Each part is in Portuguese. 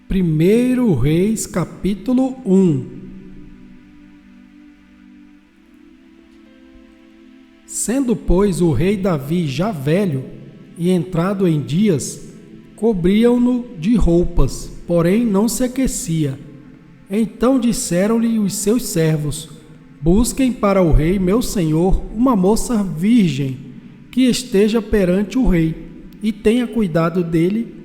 1 Reis, capítulo 1. Sendo, pois, o rei Davi já velho e entrado em dias, cobriam-no de roupas, porém não se aquecia. Então disseram-lhe os seus servos: busquem para o rei meu senhor uma moça virgem, que esteja perante o rei, e tenha cuidado dele,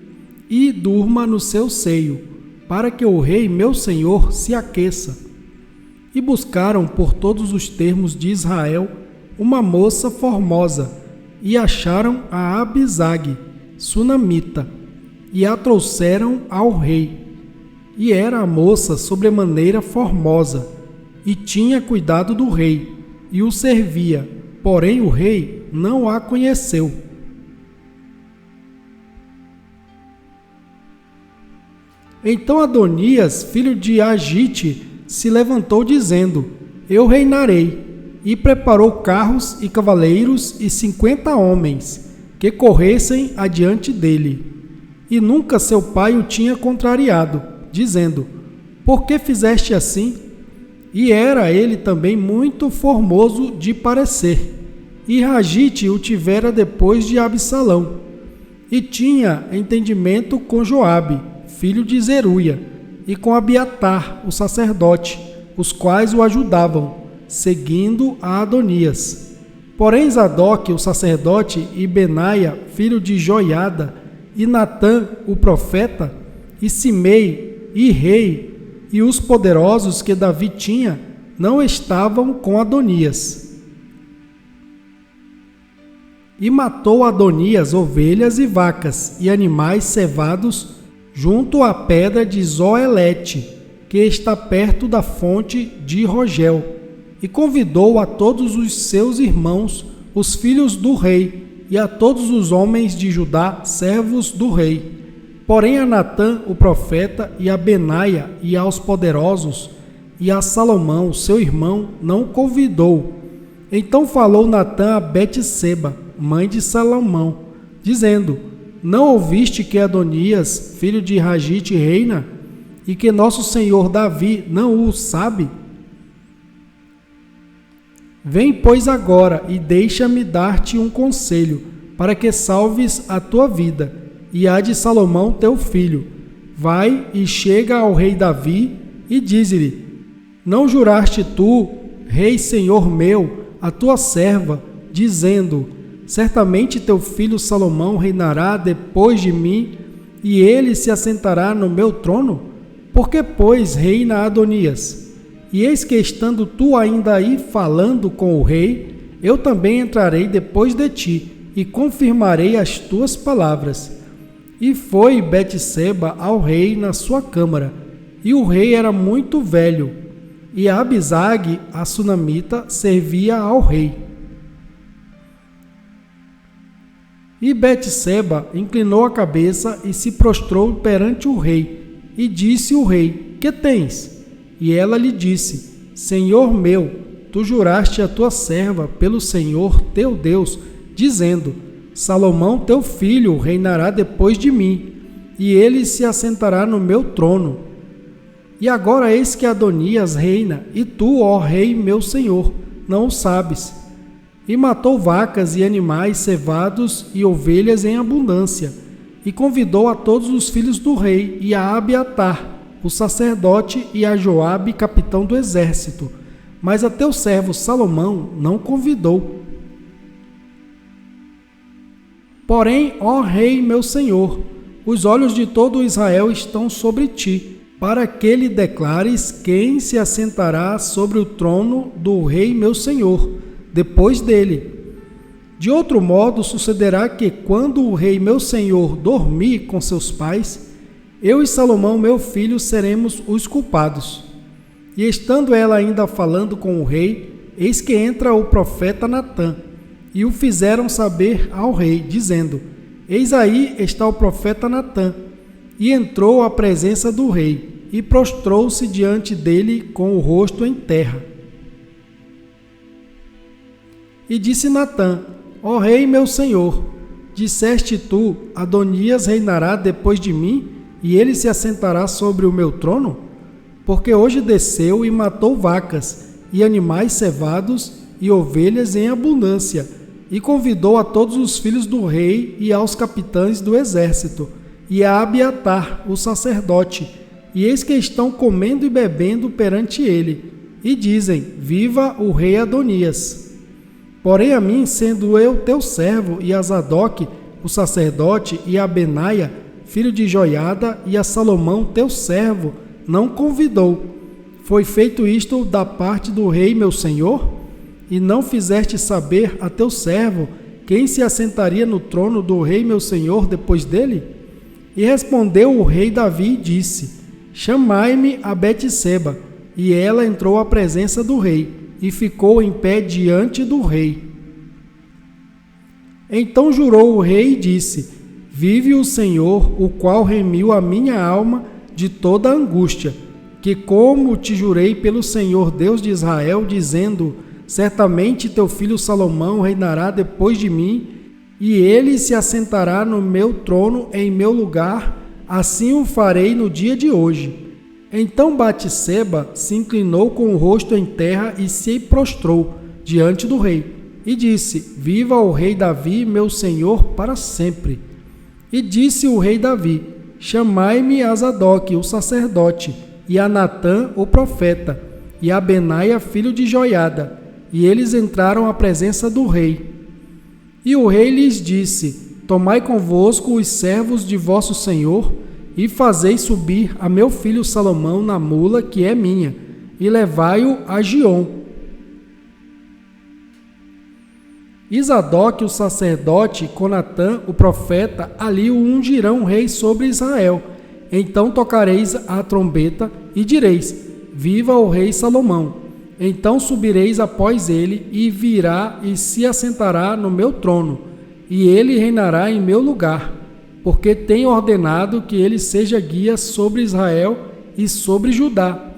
e durma no seu seio, para que o rei meu senhor se aqueça. E buscaram por todos os termos de Israel uma moça formosa, e acharam a Abisag, sunamita, e a trouxeram ao rei. E era a moça sobremaneira formosa, e tinha cuidado do rei, e o servia, porém o rei não a conheceu. Então Adonias, filho de Agite, se levantou dizendo: eu reinarei, e preparou carros e cavaleiros e 50 homens, que corressem adiante dele. E nunca seu pai o tinha contrariado, dizendo: por que fizeste assim? E era ele também muito formoso de parecer. E Agite o tivera depois de Absalão, e tinha entendimento com Joabe, filho de Zeruia, e com Abiatar, o sacerdote, os quais o ajudavam, seguindo a Adonias. Porém Zadok, o sacerdote, e Benaia, filho de Joiada, e Natã, o profeta, e Simei, e rei, e os poderosos que Davi tinha, não estavam com Adonias. E matou Adonias ovelhas e vacas, e animais cevados, junto à pedra de Zoelete, que está perto da fonte de Rogel, e convidou a todos os seus irmãos, os filhos do rei, e a todos os homens de Judá, servos do rei. Porém a Natã, o profeta, e a Benaia, e aos poderosos, e a Salomão, seu irmão, não convidou. Então falou Natã a Betseba, mãe de Salomão, dizendo: não ouviste que Adonias, filho de Agite, reina, e que nosso senhor Davi não o sabe? Vem, pois, agora, e deixa-me dar-te um conselho, para que salves a tua vida, e a de Salomão teu filho. Vai e chega ao rei Davi, e dize-lhe: não juraste tu, rei senhor meu, a tua serva, dizendo: certamente teu filho Salomão reinará depois de mim, e ele se assentará no meu trono? Por que, pois, reina Adonias? E eis que, estando tu ainda aí falando com o rei, eu também entrarei depois de ti, e confirmarei as tuas palavras. E foi Betseba ao rei na sua câmara, e o rei era muito velho, e Abisag, a sunamita, servia ao rei. E Betseba inclinou a cabeça e se prostrou perante o rei, e disse o rei: que tens? E ela lhe disse: Senhor meu, tu juraste a tua serva pelo Senhor teu Deus, dizendo: Salomão teu filho reinará depois de mim, e ele se assentará no meu trono. E agora eis que Adonias reina, e tu, ó rei meu senhor, não o sabes. E matou vacas e animais cevados e ovelhas em abundância, e convidou a todos os filhos do rei, e a Abiatar, o sacerdote, e a Joabe, capitão do exército. Mas a teu servo Salomão não convidou. Porém, ó rei meu senhor, os olhos de todo Israel estão sobre ti, para que lhe declares quem se assentará sobre o trono do rei meu senhor, depois dele. De outro modo sucederá que, quando o rei meu senhor dormir com seus pais, eu e Salomão meu filho seremos os culpados. E estando ela ainda falando com o rei, eis que entra o profeta Natã, e o fizeram saber ao rei, dizendo: eis aí está o profeta Natã. E entrou à presença do rei, e prostrou-se diante dele com o rosto em terra. E disse Natã: ó rei meu senhor, disseste tu: Adonias reinará depois de mim, e ele se assentará sobre o meu trono? Porque hoje desceu e matou vacas, e animais cevados, e ovelhas em abundância, e convidou a todos os filhos do rei e aos capitães do exército, e a Abiatar, o sacerdote, e eis que estão comendo e bebendo perante ele, e dizem: Viva o rei Adonias! Porém a mim, sendo eu teu servo, e a Zadok, o sacerdote, e a Benaia, filho de Joiada, e a Salomão, teu servo, não convidou. Foi feito isto da parte do rei meu senhor? E não fizeste saber a teu servo quem se assentaria no trono do rei meu senhor depois dele? E respondeu o rei Davi e disse: Chamai-me a Betseba. E ela entrou à presença do rei, e ficou em pé diante do rei. Então jurou o rei e disse: Vive o Senhor, o qual remiu a minha alma de toda a angústia, que como te jurei pelo Senhor Deus de Israel, dizendo: Certamente teu filho Salomão reinará depois de mim, e ele se assentará no meu trono em meu lugar, assim o farei no dia de hoje. Então Batseba se inclinou com o rosto em terra e se prostrou diante do rei, e disse: Viva o rei Davi, meu senhor, para sempre. E disse o rei Davi: Chamai-me a Zadok, o sacerdote, e a Natã, o profeta, e a Benaia, filho de Joiada. E eles entraram à presença do rei. E o rei lhes disse: Tomai convosco os servos de vosso senhor, e fazei subir a meu filho Salomão na mula que é minha, e levai-o a Giom. E Zadok, o sacerdote, com Natã, o profeta, ali o ungirão rei sobre Israel. Então tocareis a trombeta e direis: Viva o rei Salomão! Então subireis após ele, e virá e se assentará no meu trono, e ele reinará em meu lugar, porque tenho ordenado que ele seja guia sobre Israel e sobre Judá.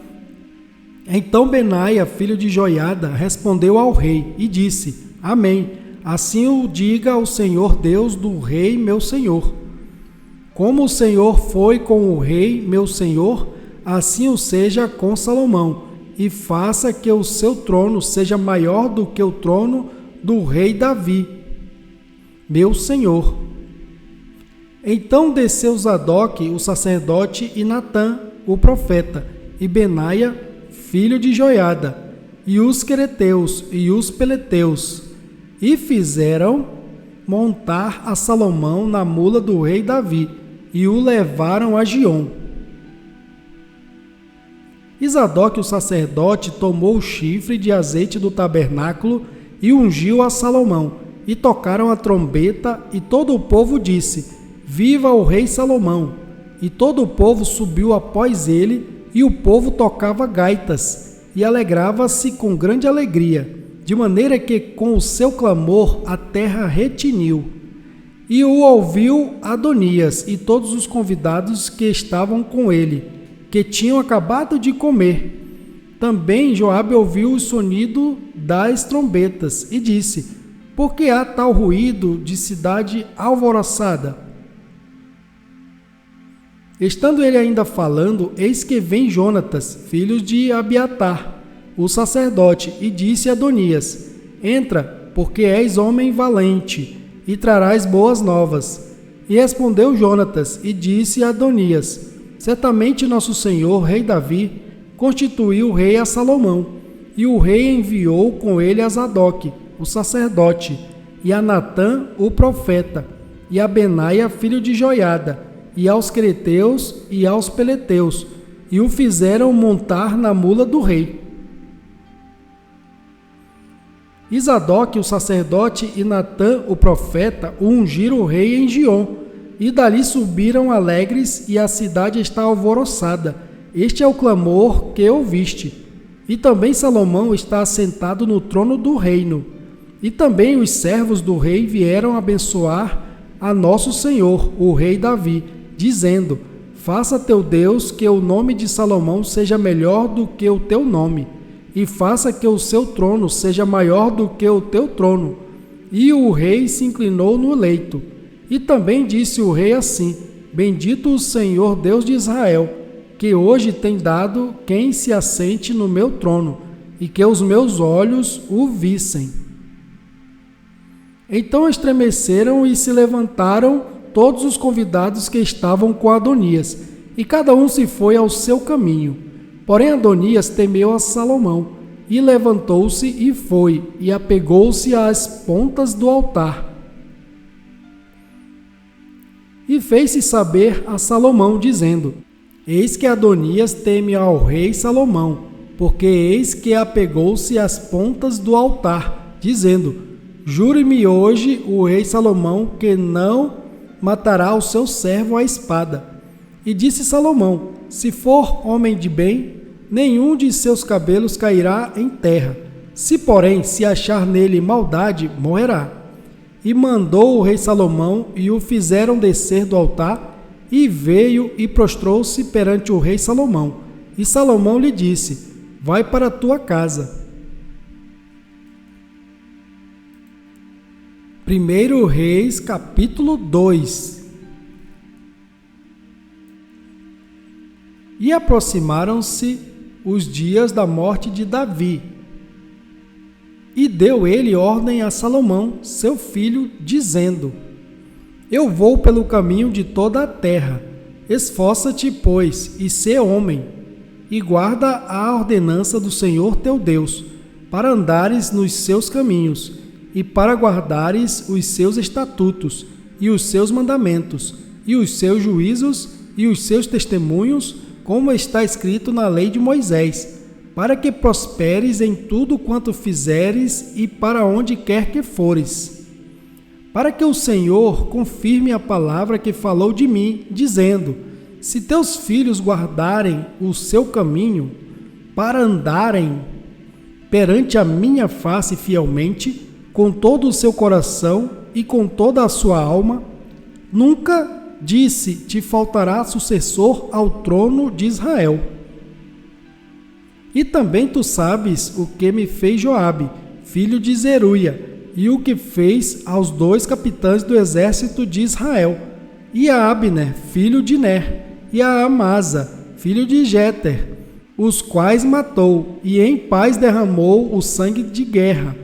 Então Benaia, filho de Joiada, respondeu ao rei e disse: Amém. Assim o diga o Senhor Deus do rei meu senhor. Como o Senhor foi com o rei meu senhor, assim o seja com Salomão, e faça que o seu trono seja maior do que o trono do rei Davi, meu senhor. Então desceu Zadok, o sacerdote, e Natã, o profeta, e Benaia, filho de Joiada, e os quereteus e os peleteus, e fizeram montar a Salomão na mula do rei Davi, e o levaram a Giom. E Zadok, o sacerdote, tomou o chifre de azeite do tabernáculo e ungiu a Salomão, e tocaram a trombeta, e todo o povo disse: Viva o rei Salomão! E todo o povo subiu após ele, e o povo tocava gaitas, e alegrava-se com grande alegria, de maneira que com o seu clamor a terra retiniu. E o ouviu Adonias e todos os convidados que estavam com ele, que tinham acabado de comer. Também Joabe ouviu o sonido das trombetas, e disse: Por que há tal ruído de cidade alvoroçada? Estando ele ainda falando, eis que vem Jonatas, filho de Abiatar, o sacerdote, e disse a Adonias: Entra, porque és homem valente, e trarás boas novas. E respondeu Jonatas, e disse a Adonias: Certamente nosso senhor, rei Davi, constituiu rei a Salomão, e o rei enviou com ele a Zadok, o sacerdote, e a Natã, o profeta, e a Benaia, filho de Joiada, e aos quereteus e aos peleteus, e o fizeram montar na mula do rei. E Zadok, o sacerdote, e Natã, o profeta, o ungiram o rei em Giom, e dali subiram alegres, e a cidade está alvoroçada. Este é o clamor que ouviste. E também Salomão está assentado no trono do reino. E também os servos do rei vieram abençoar a nosso senhor, o rei Davi, dizendo: Faça teu Deus que o nome de Salomão seja melhor do que o teu nome, e faça que o seu trono seja maior do que o teu trono. E o rei se inclinou no leito. E também disse o rei assim: Bendito o Senhor Deus de Israel, que hoje tem dado quem se assente no meu trono, e que os meus olhos o vissem. Então estremeceram e se levantaram todos os convidados que estavam com Adonias, e cada um se foi ao seu caminho. Porém Adonias temeu a Salomão, e levantou-se e foi, e apegou-se às pontas do altar. E fez-se saber a Salomão, dizendo: Eis que Adonias teme ao rei Salomão, porque eis que apegou-se às pontas do altar, dizendo: Jure-me hoje o rei Salomão que não matará o seu servo à espada. E disse Salomão: Se for homem de bem, nenhum de seus cabelos cairá em terra. Se, porém, se achar nele maldade, morrerá. E mandou o rei Salomão, e o fizeram descer do altar, e veio e prostrou-se perante o rei Salomão. E Salomão lhe disse: Vai para a tua casa. 1 Reis, capítulo 2. E aproximaram-se os dias da morte de Davi. E deu ele ordem a Salomão, seu filho, dizendo: Eu vou pelo caminho de toda a terra. Esforça-te, pois, e sê homem, e guarda a ordenança do Senhor teu Deus, para andares nos seus caminhos, e para guardares os seus estatutos, e os seus mandamentos, e os seus juízos, e os seus testemunhos, como está escrito na lei de Moisés, para que prosperes em tudo quanto fizeres e para onde quer que fores. Para que o Senhor confirme a palavra que falou de mim, dizendo: Se teus filhos guardarem o seu caminho, para andarem perante a minha face fielmente, com todo o seu coração e com toda a sua alma, nunca, disse, te faltará sucessor ao trono de Israel. E também tu sabes o que me fez Joabe, filho de Zeruia, e o que fez aos 2 capitães do exército de Israel, e a Abner, filho de Ner, e a Amasa, filho de Jeter, os quais matou, e em paz derramou o sangue de guerra,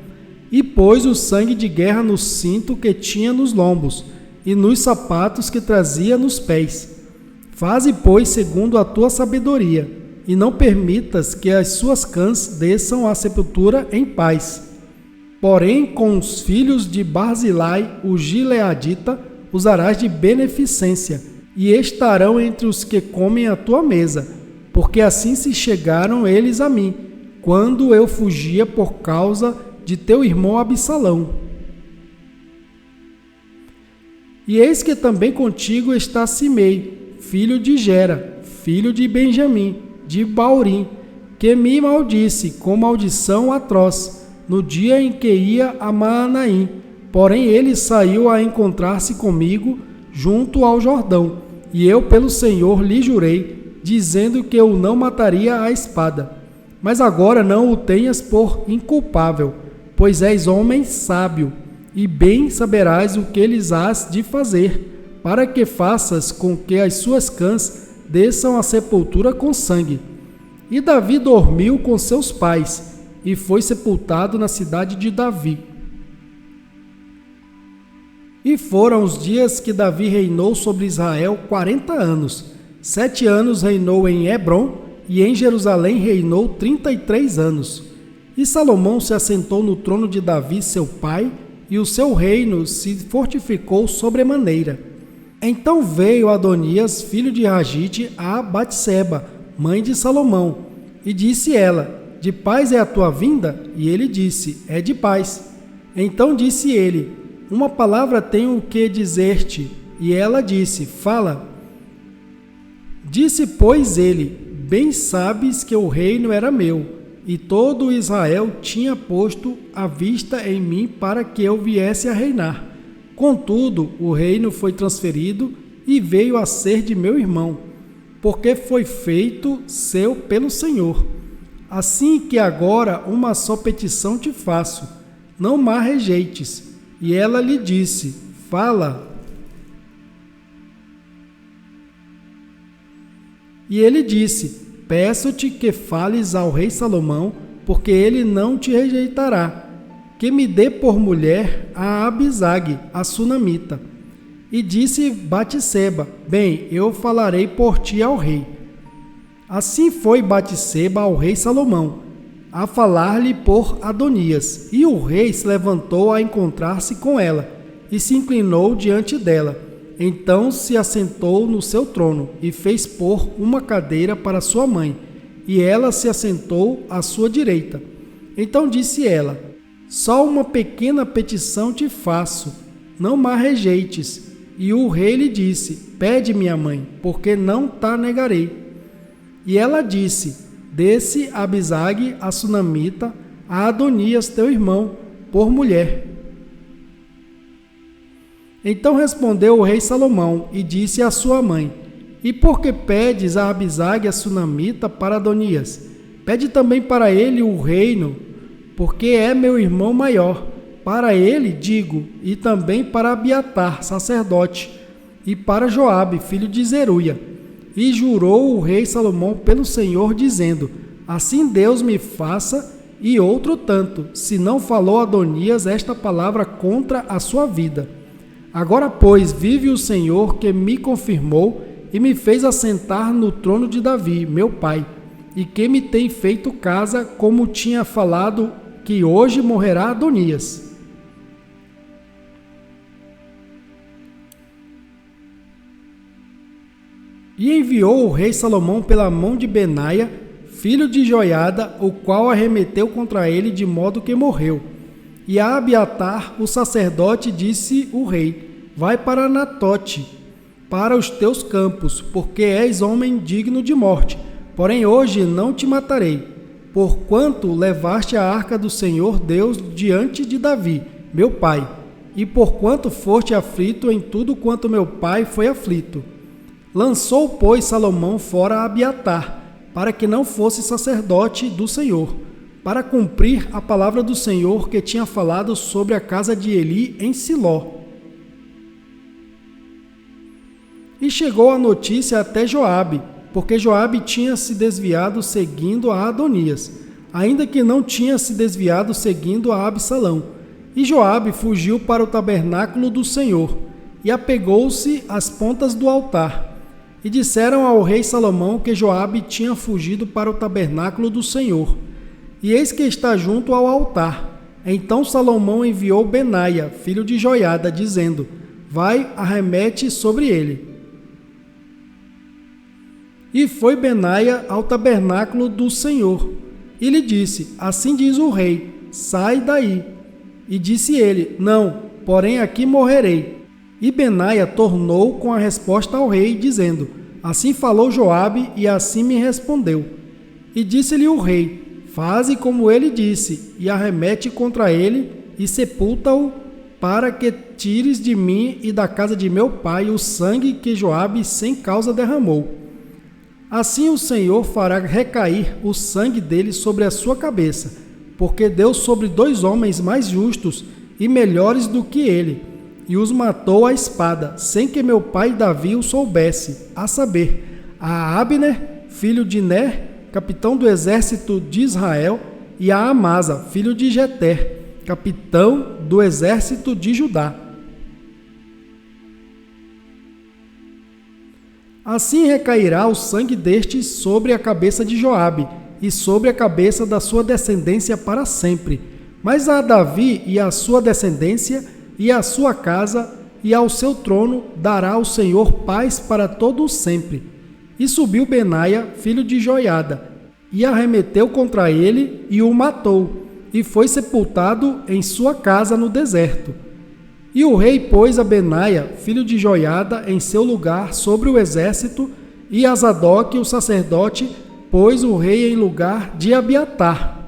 e pôs o sangue de guerra no cinto que tinha nos lombos, e nos sapatos que trazia nos pés. Faze, pois, segundo a tua sabedoria, e não permitas que as suas cãs desçam à sepultura em paz. Porém, com os filhos de Barzilai, o gileadita, usarás de beneficência, e estarão entre os que comem a tua mesa, porque assim se chegaram eles a mim, quando eu fugia por causa de teu irmão Absalão. E eis que também contigo está Simei, filho de Gera, filho de Benjamim, de Baurim, que me maldisse com maldição atroz, no dia em que ia a Maanaim. Porém ele saiu a encontrar-se comigo junto ao Jordão, e eu pelo Senhor lhe jurei, dizendo que eu não mataria à espada. Mas agora não o tenhas por inculpável, pois és homem sábio, e bem saberás o que lhes hás de fazer, para que faças com que as suas cãs desçam à sepultura com sangue. E Davi dormiu com seus pais, e foi sepultado na cidade de Davi. E foram os dias que Davi reinou sobre Israel 40 anos. 7 anos reinou em Hebrom, e em Jerusalém reinou 33 anos. E Salomão se assentou no trono de Davi, seu pai, e o seu reino se fortificou sobremaneira. Então veio Adonias, filho de Agite, a Batseba, mãe de Salomão, e disse ela: De paz é a tua vinda? E ele disse: É de paz. Então disse ele: Uma palavra tenho o que dizer-te. E ela disse: Fala. Disse, pois, ele: Bem sabes que o reino era meu, e todo Israel tinha posto a vista em mim para que eu viesse a reinar. Contudo, o reino foi transferido e veio a ser de meu irmão, porque foi feito seu pelo Senhor. Assim que agora uma só petição te faço, não má rejeites. E ela lhe disse: Fala. E ele disse: peço-te que fales ao rei Salomão, porque ele não te rejeitará, que me dê por mulher a Abisag, a sunamita. E disse Batseba: bem, eu falarei por ti ao rei. Assim foi Batseba ao rei Salomão, a falar-lhe por Adonias. E o rei se levantou a encontrar-se com ela, e se inclinou diante dela. Então se assentou no seu trono, e fez pôr uma cadeira para sua mãe, e ela se assentou à sua direita. Então disse ela: só uma pequena petição te faço, não me rejeites. E o rei lhe disse: pede, minha mãe, porque não te negarei. E ela disse: desse Abisag, a sunamita, a Adonias, teu irmão, por mulher. Então respondeu o rei Salomão e disse à sua mãe: e por que pedes a Abisag, a sunamita, para Adonias? Pede também para ele o reino, porque é meu irmão maior. Para ele digo, e também para Abiatar, sacerdote, e para Joabe, filho de Zeruia. E jurou o rei Salomão pelo Senhor, dizendo: assim Deus me faça, e outro tanto, se não falou Adonias esta palavra contra a sua vida. Agora, pois, vive o Senhor, que me confirmou e me fez assentar no trono de Davi, meu pai, e que me tem feito casa, como tinha falado, que hoje morrerá Adonias. E enviou o rei Salomão pela mão de Benaia, filho de Joiada, o qual arremeteu contra ele de modo que morreu. E a Abiatar, o sacerdote, disse o rei: vai para Anatote, para os teus campos, porque és homem digno de morte. Porém hoje não te matarei, porquanto levaste a arca do Senhor Deus diante de Davi, meu pai, e porquanto foste aflito em tudo quanto meu pai foi aflito. Lançou, pois, Salomão fora Abiatar, para que não fosse sacerdote do Senhor, para cumprir a palavra do Senhor que tinha falado sobre a casa de Eli em Siló. E chegou a notícia até Joabe, porque Joabe tinha se desviado seguindo a Adonias, ainda que não tinha se desviado seguindo a Absalão. E Joabe fugiu para o tabernáculo do Senhor, e apegou-se às pontas do altar. E disseram ao rei Salomão que Joabe tinha fugido para o tabernáculo do Senhor. E eis que está junto ao altar. Então Salomão enviou Benaia, filho de Joiada, dizendo: vai, arremete sobre ele. E foi Benaia ao tabernáculo do Senhor, e lhe disse: assim diz o rei, sai daí. E disse ele: não, porém aqui morrerei. E Benaia tornou com a resposta ao rei, dizendo: assim falou Joabe, e assim me respondeu. E disse-lhe o rei: faze como ele disse, e arremete contra ele, e sepulta-o, para que tires de mim e da casa de meu pai o sangue que Joabe sem causa derramou. Assim o Senhor fará recair o sangue dele sobre a sua cabeça, porque deu sobre 2 homens mais justos e melhores do que ele, e os matou à espada, sem que meu pai Davi o soubesse, a saber, a Abner, filho de Ner, capitão do exército de Israel, e a Amasa, filho de Jeter, capitão do exército de Judá. Assim recairá o sangue destes sobre a cabeça de Joabe, e sobre a cabeça da sua descendência para sempre. Mas a Davi e a sua descendência, e a sua casa, e ao seu trono dará o Senhor paz para todo o sempre. E subiu Benaia, filho de Joiada, e arremeteu contra ele, e o matou, e foi sepultado em sua casa no deserto. E o rei pôs a Benaia, filho de Joiada, em seu lugar sobre o exército, e a Zadoque, o sacerdote, pôs o rei em lugar de Abiatar.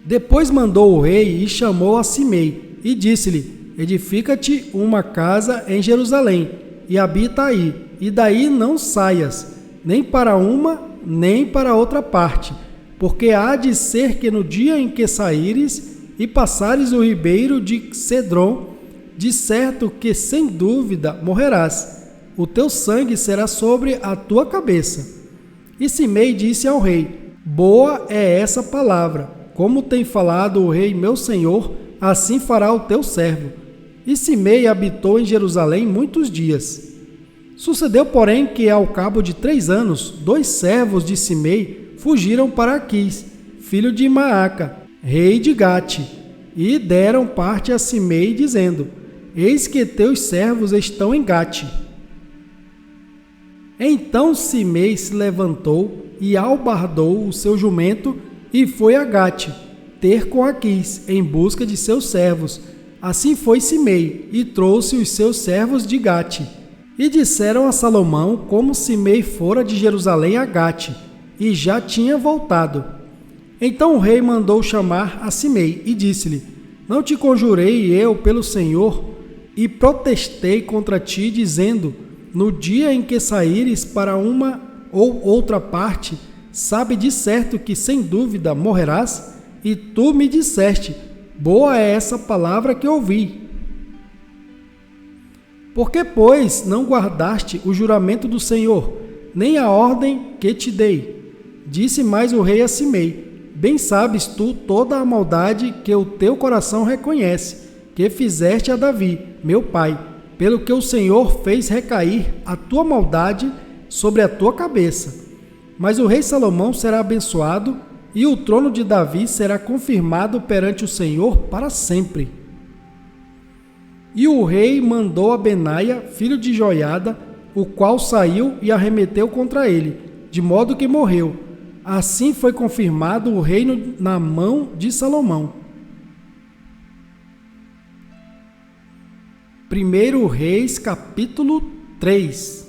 Depois mandou o rei e chamou a Simei, e disse-lhe: edifica-te uma casa em Jerusalém, e habita aí, e daí não saias, nem para uma, nem para outra parte, porque há de ser que no dia em que saíres e passares o ribeiro de Cedron, de certo que sem dúvida morrerás. O teu sangue será sobre a tua cabeça. E Simei disse ao rei: boa é essa palavra. Como tem falado o rei meu senhor, assim fará o teu servo. E Simei habitou em Jerusalém muitos dias. Sucedeu, porém, que ao cabo de 3 anos, 2 servos de Simei fugiram para Aquis, filho de Maaca, rei de Gate, e deram parte a Simei, dizendo: eis que teus servos estão em Gate. Então Simei se levantou e albardou o seu jumento e foi a Gate, ter com Aquis, em busca de seus servos. Assim foi Simei, e trouxe os seus servos de Gate. E disseram a Salomão como Simei fora de Jerusalém a Gate, e já tinha voltado. Então o rei mandou chamar a Simei, e disse-lhe: não te conjurei eu pelo Senhor, e protestei contra ti, dizendo: no dia em que saíres para uma ou outra parte, sabe de certo que sem dúvida morrerás? E tu me disseste: boa é essa palavra que ouvi. Por que, pois, não guardaste o juramento do Senhor, nem a ordem que te dei? Disse mais o rei a Simei: bem sabes tu toda a maldade que o teu coração reconhece, que fizeste a Davi, meu pai, pelo que o Senhor fez recair a tua maldade sobre a tua cabeça. Mas o rei Salomão será abençoado, e o trono de Davi será confirmado perante o Senhor para sempre. E o rei mandou a Benaia, filho de Joiada, o qual saiu e arremeteu contra ele, de modo que morreu. Assim foi confirmado o reino na mão de Salomão. 1 Reis, capítulo 3.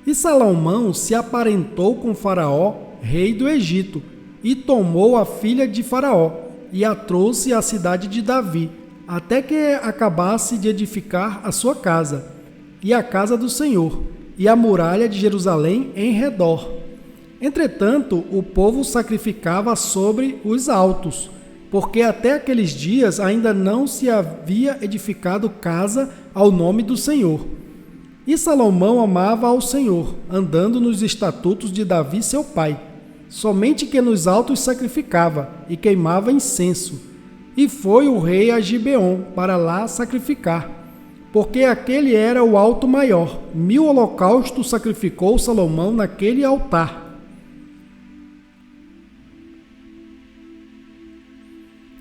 E Salomão se aparentou com Faraó, rei do Egito, e tomou a filha de Faraó, e a trouxe à cidade de Davi, até que acabasse de edificar a sua casa, e a casa do Senhor, e a muralha de Jerusalém em redor. Entretanto, o povo sacrificava sobre os altos, porque até aqueles dias ainda não se havia edificado casa ao nome do Senhor. E Salomão amava ao Senhor, andando nos estatutos de Davi seu pai, somente que nos altos sacrificava e queimava incenso. E foi o rei a Gibeon para lá sacrificar, porque aquele era o alto maior. 1000 holocaustos sacrificou Salomão naquele altar.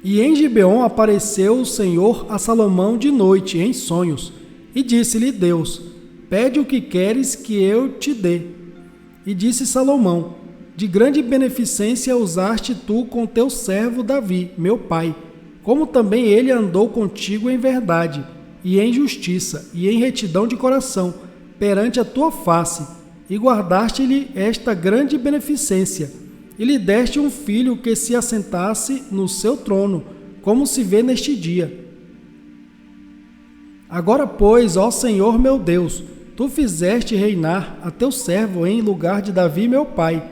E em Gibeon apareceu o Senhor a Salomão de noite, em sonhos, e disse-lhe Deus: pede o que queres que eu te dê. E disse Salomão: de grande beneficência usaste tu com teu servo Davi, meu pai, como também ele andou contigo em verdade, e em justiça, e em retidão de coração, perante a tua face, e guardaste-lhe esta grande beneficência, e lhe deste um filho que se assentasse no seu trono, como se vê neste dia. Agora, pois, ó Senhor meu Deus, tu fizeste reinar a teu servo em lugar de Davi, meu pai,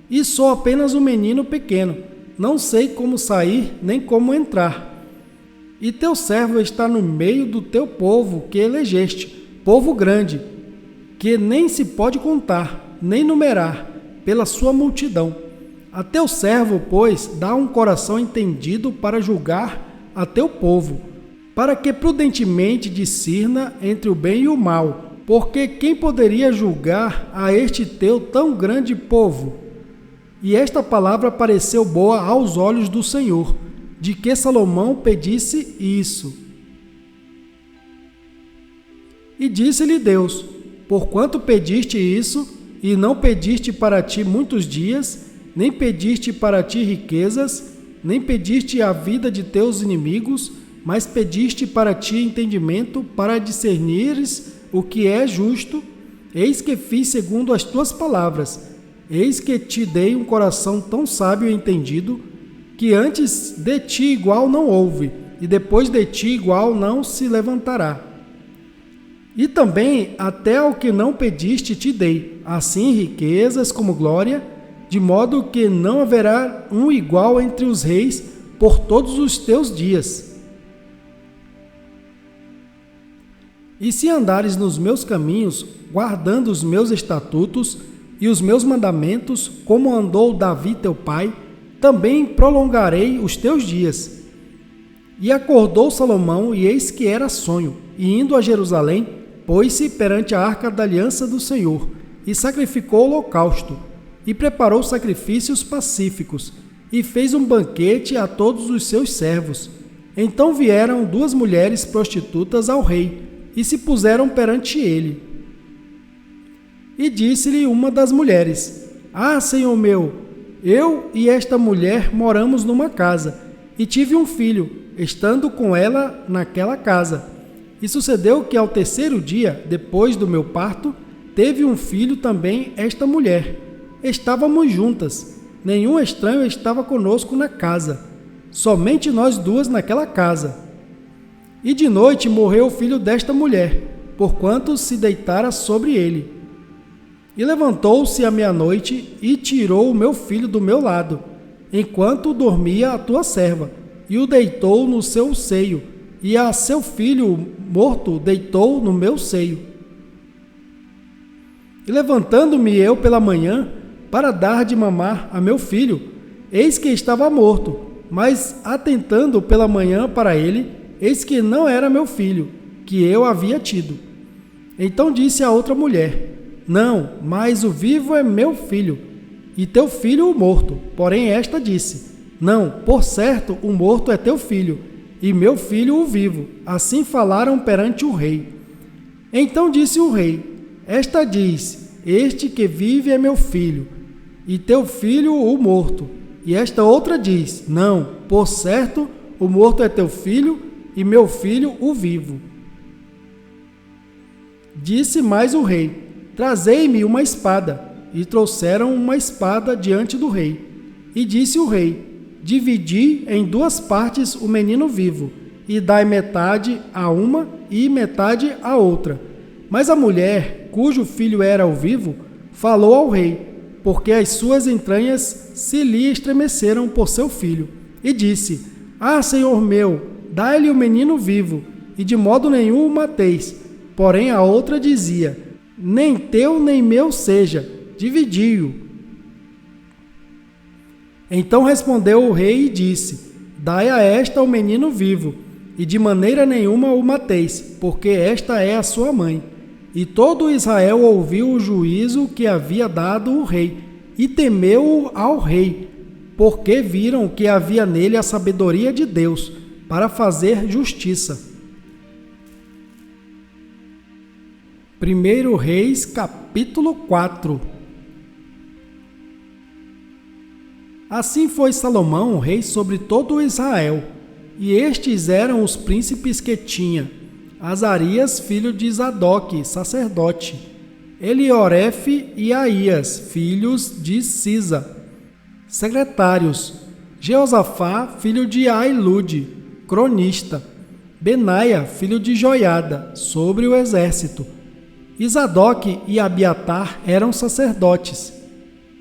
e sou apenas um menino pequeno, não sei como sair nem como entrar. E teu servo está no meio do teu povo que elegeste, povo grande, que nem se pode contar, nem numerar, pela sua multidão. A teu servo, pois, dá um coração entendido para julgar a teu povo, para que prudentemente discirna entre o bem e o mal, porque quem poderia julgar a este teu tão grande povo? E esta palavra pareceu boa aos olhos do Senhor, de que Salomão pedisse isso. E disse-lhe Deus: porquanto pediste isso, e não pediste para ti muitos dias, nem pediste para ti riquezas, nem pediste a vida de teus inimigos, mas pediste para ti entendimento, para discernires o que é justo, eis que fiz segundo as tuas palavras. Eis que te dei um coração tão sábio e entendido, que antes de ti igual não houve, e depois de ti igual não se levantará. E também até ao que não pediste te dei, assim riquezas como glória, de modo que não haverá um igual entre os reis, por todos os teus dias. E se andares nos meus caminhos, guardando os meus estatutos e os meus mandamentos, como andou Davi teu pai, também prolongarei os teus dias. E acordou Salomão, e eis que era sonho, e indo a Jerusalém, pôs-se perante a arca da aliança do Senhor, e sacrificou holocausto, e preparou sacrifícios pacíficos, e fez um banquete a todos os seus servos. Então vieram duas mulheres prostitutas ao rei, e se puseram perante ele. E disse-lhe uma das mulheres: Ah, senhor meu, eu e esta mulher moramos numa casa, e tive um filho, estando com ela naquela casa. E sucedeu que ao terceiro dia, depois do meu parto, teve um filho também esta mulher. Estávamos juntas, nenhum estranho estava conosco na casa, somente nós duas naquela casa. E de noite morreu o filho desta mulher, porquanto se deitara sobre ele. E levantou-se à meia-noite e tirou o meu filho do meu lado, enquanto dormia a tua serva, e o deitou no seu seio, e a seu filho morto deitou no meu seio. E levantando-me eu pela manhã, para dar de mamar a meu filho, eis que estava morto, mas atentando pela manhã para ele, eis que não era meu filho, que eu havia tido. Então disse a outra mulher: Não, mas o vivo é meu filho, e teu filho o morto. Porém esta disse: Não, por certo o morto é teu filho, e meu filho o vivo. Assim falaram perante o rei. Então disse o rei: Esta diz: Este que vive é meu filho, e teu filho o morto. E esta outra diz: Não, por certo o morto é teu filho, e meu filho o vivo. Disse mais o rei: Trazei-me uma espada. E trouxeram uma espada diante do rei. E disse o rei: Dividi em duas partes o menino vivo, e dai metade a uma e metade a outra. Mas a mulher, cujo filho era o vivo, falou ao rei, porque as suas entranhas se lhe estremeceram por seu filho, e disse: Ah, senhor meu, dai-lhe o menino vivo, e de modo nenhum o mateis. Porém a outra dizia: Nem teu nem meu seja, dividi-o. Então respondeu o rei e disse: Dai a esta o menino vivo, e de maneira nenhuma o mateis, porque esta é a sua mãe. E todo Israel ouviu o juízo que havia dado o rei, e temeu ao rei, porque viram que havia nele a sabedoria de Deus, para fazer justiça. 1 Reis, capítulo 4. Assim foi Salomão rei sobre todo Israel, e estes eram os príncipes que tinha: Azarias, filho de Zadoque, sacerdote; Eliorefe e Aías, filhos de Cisa, secretários; Jeosafá, filho de Ailude, cronista; Benaia, filho de Joiada, sobre o exército; e Zadoque e Abiatar eram sacerdotes;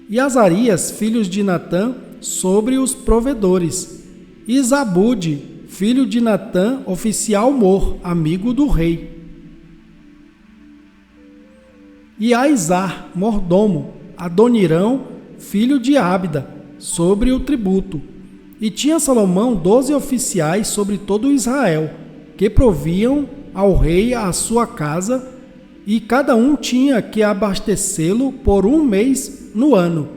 e Azarias, filhos de Natã, sobre os provedores; e Zabude, filho de Natã, oficial mor, amigo do rei; e Aizar, mordomo; Adonirão, filho de Ábida, sobre o tributo. E tinha Salomão 12 oficiais sobre todo Israel, que proviam ao rei a sua casa, e cada um tinha que abastecê-lo por um mês no ano.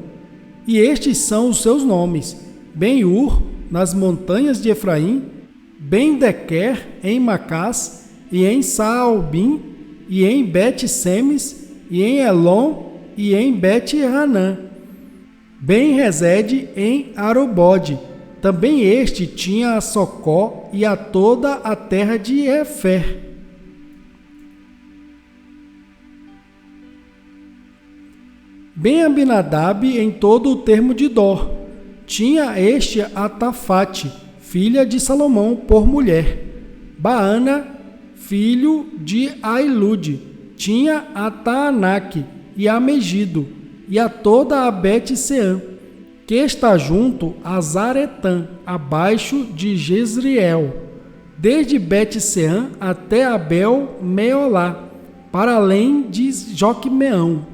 E estes são os seus nomes: Ben-Ur, nas montanhas de Efraim; Ben-Dequer, em Macás, e em Saalbim, e em Bet-Semes, e em Elon, e em Bet-Hanã; Ben-Resede, em Arobode. Também este tinha a Socó e a toda a terra de Efer. Ben-Abinadab em todo o termo de Dor. Tinha este a Tafate, filha de Salomão, por mulher. Baana, filho de Ailude, tinha a Taanaque e a Megido, e a toda a Bet-Seã. que está junto a Zaretã, abaixo de Jezreel, desde Bet-Seã até Abel-Meolá, para além de Joquemeão.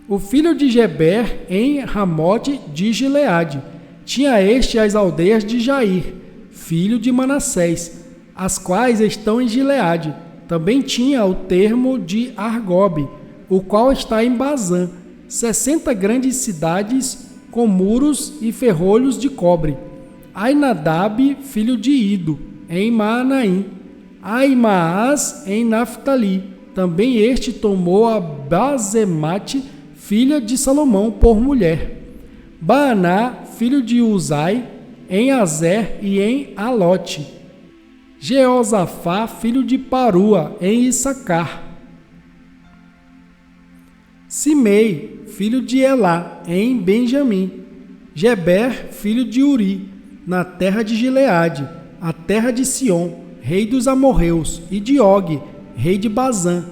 O filho de Geber em Ramote de Gileade. Tinha este as aldeias de Jair, filho de Manassés, as quais estão em Gileade. Também tinha o termo de Argobe, o qual está em Bazã, 60 grandes cidades com muros e ferrolhos de cobre. Ainadab, filho de Ido, em Maanaim. Aimaas, em Naftali. Também este tomou a Bazemate, filha de Salomão, por mulher. Baaná, filho de Uzai, em Azer e em Alote. Jeosafá, filho de Parua, em Issacar. Simei, filho de Elá, em Benjamim. Geber, filho de Uri, na terra de Gileade, a terra de Sion, rei dos amorreus, e de Og, rei de Bazã.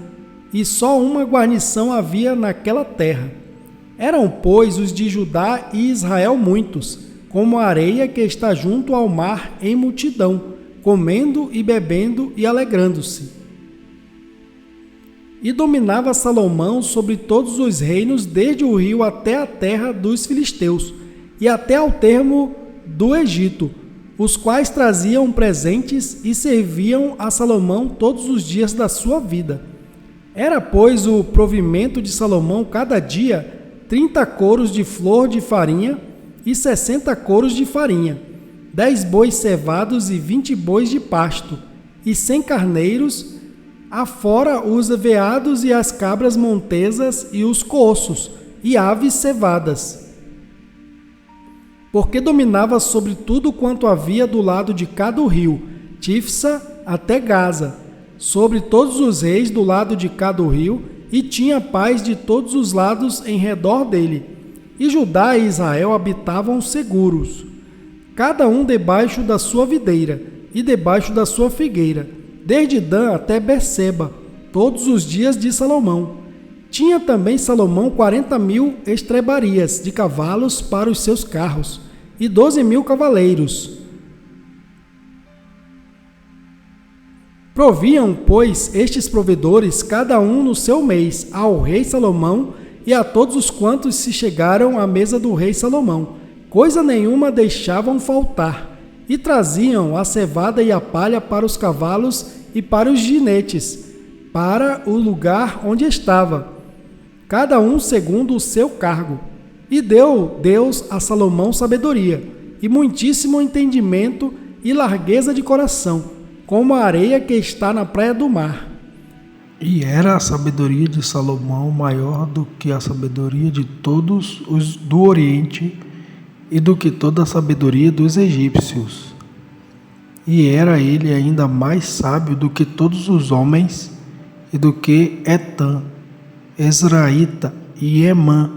E só uma guarnição havia naquela terra. Eram, pois, os de Judá e Israel muitos, como a areia que está junto ao mar em multidão, comendo e bebendo e alegrando-se. E dominava Salomão sobre todos os reinos, desde o rio até a terra dos filisteus, e até ao termo do Egito, os quais traziam presentes e serviam a Salomão todos os dias da sua vida. Era, pois, o provimento de Salomão cada dia 30 coros de flor de farinha e 60 coros de farinha, 10 bois cevados e 20 bois de pasto, e 100 carneiros, afora os veados e as cabras montesas e os coços, e aves cevadas. Porque dominava sobre tudo quanto havia do lado de cada rio, Tifsa até Gaza, sobre todos os reis do lado de cada rio, e tinha paz de todos os lados em redor dele. E Judá e Israel habitavam seguros, cada um debaixo da sua videira e debaixo da sua figueira, desde Dan até Berseba, todos os dias de Salomão. Tinha também Salomão 40.000 estrebarias de cavalos para os seus carros, e 12.000 cavaleiros. Proviam, pois, estes provedores, cada um no seu mês, ao rei Salomão e a todos os quantos se chegaram à mesa do rei Salomão. Coisa nenhuma deixavam faltar, e traziam a cevada e a palha para os cavalos e para os jinetes, para o lugar onde estava, cada um segundo o seu cargo. E deu Deus a Salomão sabedoria, e muitíssimo entendimento e largueza de coração, como a areia que está na praia do mar. E era a sabedoria de Salomão maior do que a sabedoria de todos os do Oriente e do que toda a sabedoria dos egípcios. E era ele ainda mais sábio do que todos os homens e do que Etã, Ezraíta e Emã,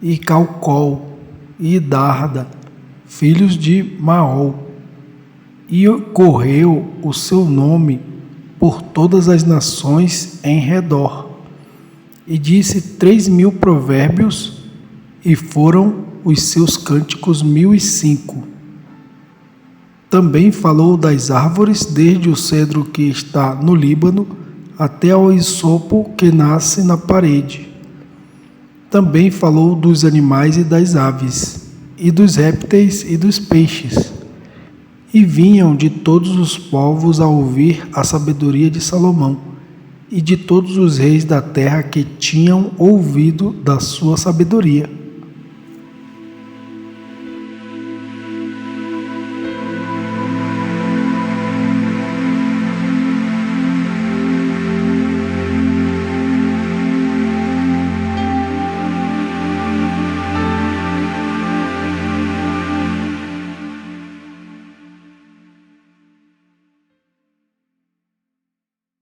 e Calcol, e Darda, filhos de Maol. E correu o seu nome por todas as nações em redor. E disse 3.000 provérbios, e foram os seus cânticos 1.005. Também falou das árvores, desde o cedro que está no Líbano, até ao hisopo que nasce na parede. Também falou dos animais e das aves, e dos répteis e dos peixes. E vinham de todos os povos a ouvir a sabedoria de Salomão, e de todos os reis da terra que tinham ouvido da sua sabedoria.